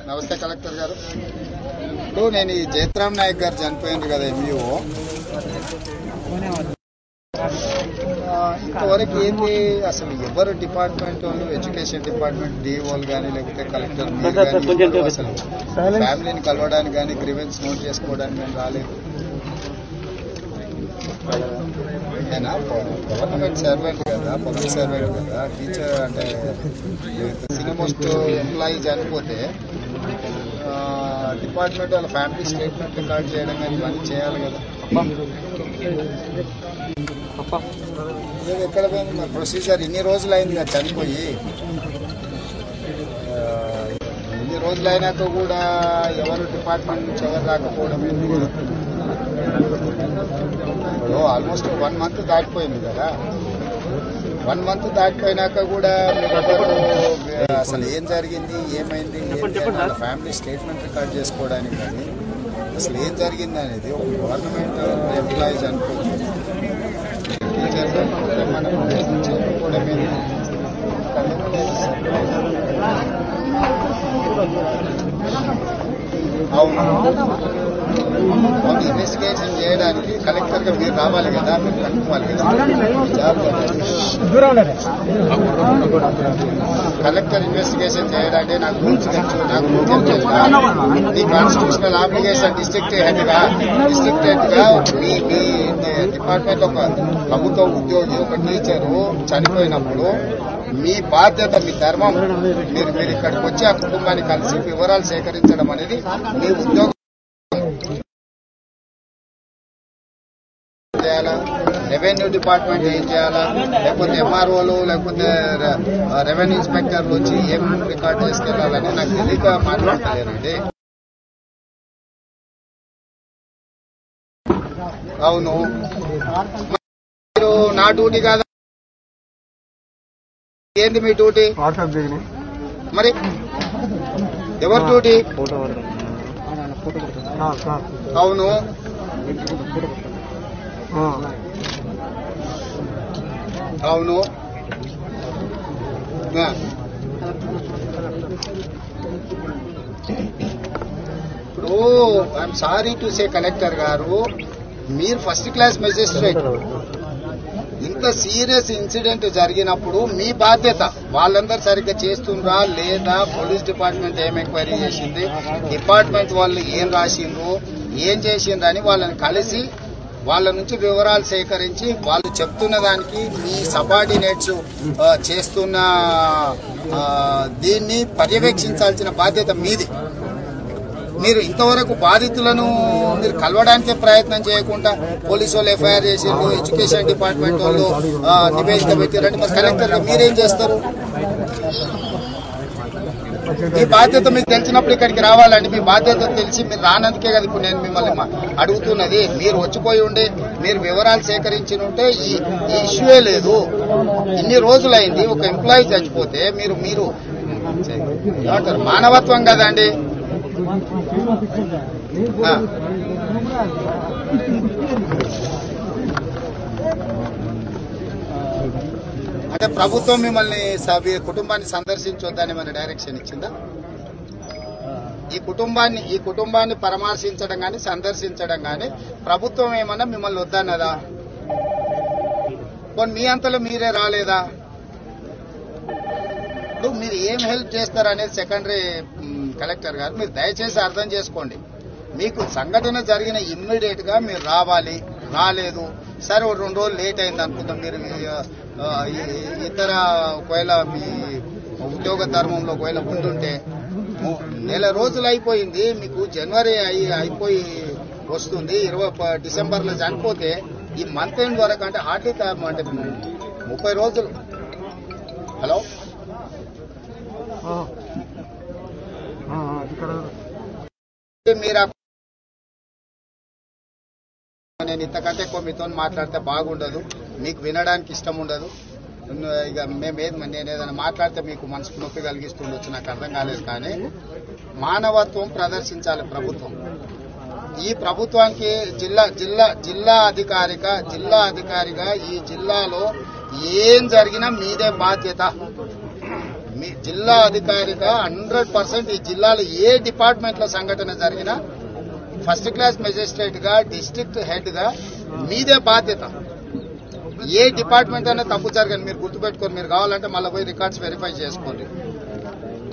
నమస్తే కలెక్టర్ గారు. ఇప్పుడు నేను ఈ జయత్రామ్ నాయక్ గారు చనిపోయింది కదా ఎంఈఓ, ఇంతవరకు ఏంటి అసలు ఎవరు డిపార్ట్మెంట్ వాళ్ళు, ఎడ్యుకేషన్ డిపార్ట్మెంట్ డిఓలు కానీ లేకపోతే కలెక్టర్ అసలు ఫ్యామిలీని కలవడానికి కానీ గ్రీవెన్స్ నోట్ చేసుకోవడానికి కానీ రాలేదు. ఆయన గవర్నమెంట్ సర్వెంట్ కదా, పబ్లిక్ సర్వెంట్ కదా, టీచర్ అంటే సీనియర్ ఎంప్లాయీ చనిపోతే డిపార్ట్మెంట్ వాళ్ళ ఫ్యామిలీ స్టేట్మెంట్ రికార్డ్ చేయడం కానీ ఇవన్నీ చేయాలి కదా. ఎక్కడ పోయింది మరి ప్రొసీజర్? ఇన్ని రోజులు అయింది కదా చనిపోయి, ఇన్ని రోజులు అయినాక కూడా ఎవరు డిపార్ట్మెంట్ నుంచి ఎవరు రాకపోవడం ఏంటి? ఇప్పుడు ఆల్మోస్ట్ 1 month దాటిపోయింది కదా. 1 month దాటిపోయినాక కూడా మీరు అసలు ఏం జరిగింది, ఏమైంది, వాళ్ళ ఫ్యామిలీ స్టేట్మెంట్ రికార్డ్ చేసుకోవడానికి కానీ అసలు ఏం జరిగింది అనేది ఒక గవర్నమెంట్ ఎంప్లాయీస్ అనుకుంటుంది. మనం చెప్పుకోవడం అవును, ఇన్వెస్టిగేషన్ చేయడానికి కలెక్టర్ గా మీరు రావాలి కదా, మీరు కనుక్కోవాలి కదా. కలెక్టర్ ఇన్వెస్టిగేషన్ చేయడానికి నాకు రూల్స్ తెలుసు, నాకు మీ కాన్స్టిట్యూషనల్ ఆబ్లిగేషన్ డిస్ట్రిక్ట్ హెడ్ గా మీ డిపార్ట్మెంట్ ఒక ప్రభుత్వ ఉద్యోగి, ఒక టీచరు చనిపోయినప్పుడు మీ బాధ్యత, మీ ధర్మం, మీరు ఇక్కడికి వచ్చి ఆ కుటుంబాన్ని కలిసి వివరాలు సేకరించడం అనేది మీ ఉద్యోగం. చేయాలా, రెవెన్యూ డిపార్ట్మెంట్ ఏం చేయాలా, లేకపోతే ఎంఆర్ఓలు లేకపోతే రెవెన్యూ ఇన్స్పెక్టర్లు వచ్చి ఏం రికార్డ్ చేసుకెళ్లాలని నాకు తెలియక మాట్లాడలేనండి. అవును, మీరు నా డ్యూటీ కాదా? ఏంది మీ డ్యూటీ? మరి ఎవరి డ్యూటీ? అవును, అవును. ఇప్పుడు I'm sorry to say collector గారు, మీరు ఫస్ట్ క్లాస్ మెజిస్ట్రేట్. ఇంత సీరియస్ ఇన్సిడెంట్ జరిగినప్పుడు మీ బాధ్యత, వాళ్ళందరూ సరిగ్గా చేస్తుండ్రా లేదా, పోలీస్ డిపార్ట్మెంట్ ఏం ఎంక్వైరీ చేసింది, డిపార్ట్మెంట్ వాళ్ళు ఏం రాసిండ్రు, ఏం చేసిండ్రని వాళ్ళని కలిసి వాళ్ళ నుంచి వివరాలు సేకరించి వాళ్ళు చెప్తున్న దానికి మీ సబార్డినేట్స్ చేస్తున్న దీన్ని పర్యవేక్షించాల్సిన బాధ్యత మీది. మీరు ఇంతవరకు బాధితులను మీరు కలవడానికే ప్రయత్నం చేయకుండా పోలీసు వాళ్ళు ఎఫ్ఐఆర్ చేసిండ్రు, ఎడ్యుకేషన్ డిపార్ట్మెంట్ వాళ్ళు నివేదిక పెట్టారంటే మరి కలెక్టర్గా మీరేం చేస్తారు? మీ బాధ్యత మీకు తెలిసినప్పుడు ఇక్కడికి రావాలండి. మీ బాధ్యత తెలిసి మీరు రానందుకే కదా ఇప్పుడు నేను మిమ్మల్ని అడుగుతున్నది. మీరు వచ్చిపోయి ఉండి మీరు వివరాలు సేకరించి ఉంటే ఈ ఇష్యూయే లేదు. ఇన్ని రోజులైంది, ఒక ఎంప్లాయీ చచ్చిపోతే మీరు ఏమంటారు, మానవత్వం కదండి. అంటే ప్రభుత్వం మిమ్మల్ని కుటుంబాన్ని సందర్శించొద్దని మన డైరెక్షన్ ఇచ్చిందా? ఈ కుటుంబాన్ని పరామర్శించడం కానీ సందర్శించడం కానీ ప్రభుత్వం ఏమన్నా మిమ్మల్ని వద్దన్నదా? పోనీ మీ అంతలో మీరే రాలేదా? ఇప్పుడు మీరు ఏం హెల్ప్ చేస్తారనేది సెకండరీ కలెక్టర్ గారు, మీరు దయచేసి అర్థం చేసుకోండి. మీకు సంఘటన జరిగిన ఇమ్మీడియట్ గా మీరు రావాలి. రాలేదు సరే, 2 రోజులు లేట్ అయింది అనుకుందాం. మీరు ఇతర ఒకవేళ మీ ఉద్యోగ ధర్మంలో ఒకవేళ ఉండుంటే 1 నెల రోజులు అయిపోయింది, మీకు జనవరి అయిపోయి వస్తుంది, 20 డిసెంబర్లో చనిపోతే ఈ మంత్ ఎండ్ వరకు అంటే హార్డ్లీ అంటే 30 రోజులు. హలో, మీరు నేను ఇంతకంటే ఎక్కువ మీతో మాట్లాడితే బాగుండదు, మీకు వినడానికి ఇష్టం ఉండదు. ఇక నేను ఏదైనా మాట్లాడితే మీకు మనసుకు నొప్పి కలిగిస్తుండొచ్చు, నాకు అర్థం కాలేదు. కానీ మానవత్వం ప్రదర్శించాలి ప్రభుత్వం. ఈ ప్రభుత్వానికి జిల్లా అధికారిగా ఈ జిల్లాలో ఏం జరిగినా మీదే బాధ్యత. మీ జిల్లా అధికారిగా 100% ఈ జిల్లాలో ఏ డిపార్ట్మెంట్ లో సంఘటన జరిగినా ఫస్ట్ క్లాస్ మెజిస్ట్రేట్ గా డిస్ట్రిక్ట్ హెడ్ గా మీదే బాధ్యత. ఏ డిపార్ట్మెంట్ అయినా తప్పు జరగని మీరు గుర్తుపెట్టుకొని, మీరు కావాలంటే మళ్ళీ పోయి రికార్డ్స్ వెరిఫై చేసుకోండి.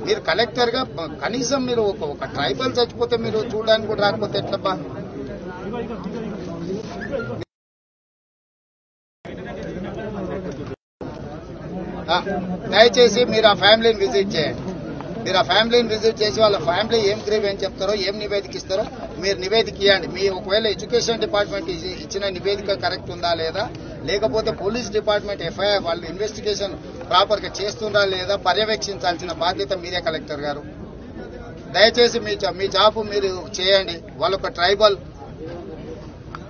మీరు కలెక్టర్ గా కనీసం మీరు ఒక ట్రైబల్ చచ్చిపోతే మీరు చూడడానికి కూడా రాకపోతే ఎట్లబ్బా? దయచేసి మీరు ఆ ఫ్యామిలీని విజిట్ చేయండి. మీరు ఆ ఫ్యామిలీని విజిట్ చేసి వాళ్ళ ఫ్యామిలీ ఏం ఏం చెప్తారో, ఏం నివేదిక ఇస్తారో మీరు నివేదిక ఇవ్వండి. మీ ఒకవేళ ఎడ్యుకేషన్ డిపార్ట్మెంట్ ఇచ్చిన నివేదిక కరెక్ట్ ఉందా లేదా, లేకపోతే పోలీస్ డిపార్ట్మెంట్ ఎఫ్ఐఆర్ వాళ్ళు ఇన్వెస్టిగేషన్ ప్రాపర్ గా చేస్తుందా లేదా పర్యవేక్షించాల్సిన బాధ్యత మీరే కలెక్టర్ గారు. దయచేసి మీ జాబ్ మీరు చేయండి. వాళ్ళొక ట్రైబల్,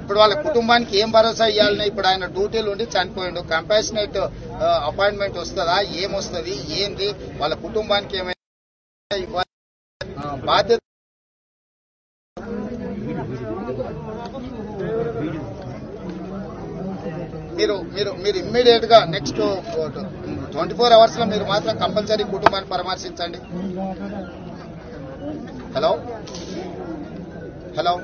ఇప్పుడు వాళ్ళ కుటుంబానికి ఏం భరోసా ఇవ్వాలని, ఇప్పుడు ఆయన డ్యూటీలు ఉండి చనిపోయిండు, కంపాషనేట్ అపాయింట్మెంట్ వస్తుందా, ఏమొస్తుంది, ఏంది, వాళ్ళ కుటుంబానికి ఏమైనా బాధ్యత. మీరు ఇమ్మీడియట్ గా నెక్స్ట్ 24 hours లో మీరు మాత్రం కంపల్సరీ కుటుంబాన్ని పరామర్శించండి. హలో హలో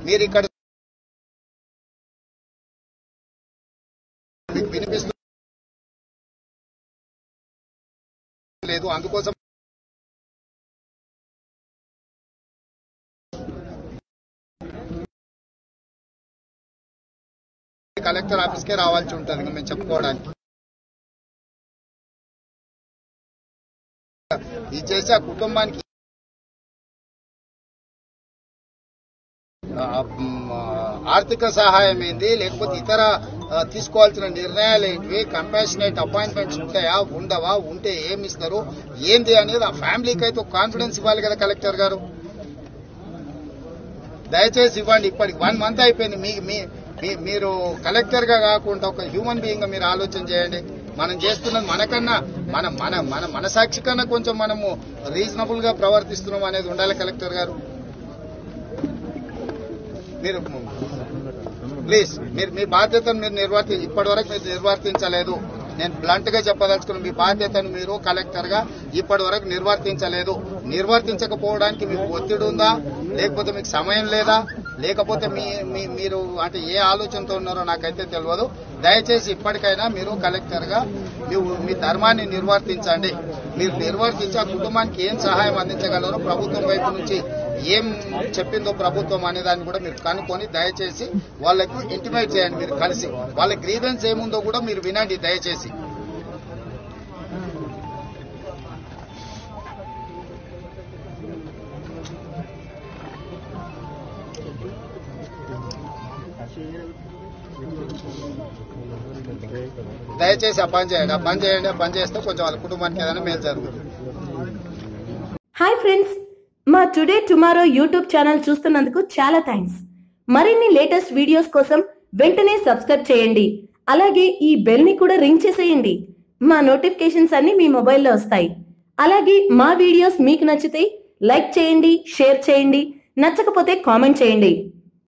మీరు ఇక్కడ మీకు వినిపిస్తూ లేదు, అందుకోసం కలెక్టర్ ఆఫీస్కే రావాల్సి ఉంటుంది మేము చెప్పుకోవడానికి. ఇది చేసి ఆ కుటుంబానికి ఆర్థిక సహాయం ఏంది, లేకపోతే ఇతర తీసుకోవాల్సిన నిర్ణయాలు ఏంటివి, కంపాషనేట్ అపాయింట్మెంట్స్ ఉంటాయా, ఉండవా, ఉంటే ఏమి ఇస్తారు, ఏంది అనేది ఆ ఫ్యామిలీకి అయితే కాన్ఫిడెన్స్ ఇవ్వాలి కదా కలెక్టర్ గారు. దయచేసి ఇవ్వండి. ఇప్పటికి 1 month అయిపోయింది. మీరు కలెక్టర్ గా కాకుండా ఒక హ్యూమన్ బీయింగ్ గా మీరు ఆలోచన చేయండి. మనం చేస్తున్నది మనకన్నా మన మనసాక్షి కన్నా కొంచెం మనము రీజనబుల్ గా ప్రవర్తిస్తున్నాం అనేది ఉండాలి కలెక్టర్ గారు. మీరు ప్లీజ్ మీ బాధ్యతను మీరు ఇప్పటివరకు మీరు నిర్వర్తించలేదు. నేను బ్లంట్ గా చెప్పదలుచుకున్న మీ బాధ్యతను మీరు కలెక్టర్ గా ఇప్పటి వరకు నిర్వర్తించలేదు. నిర్వర్తించకపోవడానికి మీకు ఒత్తిడి ఉందా, లేకపోతే మీకు సమయం లేదా, లేకపోతే మీరు అంటే ఏ ఆలోచనతో ఉన్నారో నాకైతే తెలియదు. దయచేసి ఇప్పటికైనా మీరు కలెక్టర్ గా మీ ధర్మాన్ని నిర్వర్తించండి. మీరు నిర్వర్తించి ఆ కుటుంబానికి ఏం సహాయం అందించగలరో ప్రభుత్వం వైపు నుంచి ఏం చెప్పిందో ప్రభుత్వం అనే దాన్ని కూడా మీరు కనుక్కొని దయచేసి వాళ్ళకు ఇంటిమేట్ చేయండి. మీరు కలిసి వాళ్ళ గ్రీవెన్స్ ఏముందో కూడా మీరు వినండి దయచేసి. దయచేసి ఆ పని చేయండి. ఆ పని చేస్తే కొంచెం వాళ్ళ కుటుంబానికి ఏదైనా మేలు జరుగుతుంది. హాయ్ ఫ్రెండ్స్, మా టుడే టుమారో యూట్యూబ్ ఛానల్ చూస్తున్నందుకు చాలా థ్యాంక్స్. మరిన్ని లేటెస్ట్ వీడియోస్ కోసం వెంటనే సబ్స్క్రైబ్ చేయండి. అలాగే ఈ బెల్ ని కూడా రింగ్ చేసేయండి. మా నోటిఫికేషన్స్ అన్ని మీ మొబైల్లో వస్తాయి. అలాగే మా వీడియోస్ మీకు నచ్చితే లైక్ చేయండి, షేర్ చేయండి, నచ్చకపోతే కామెంట్ చేయండి.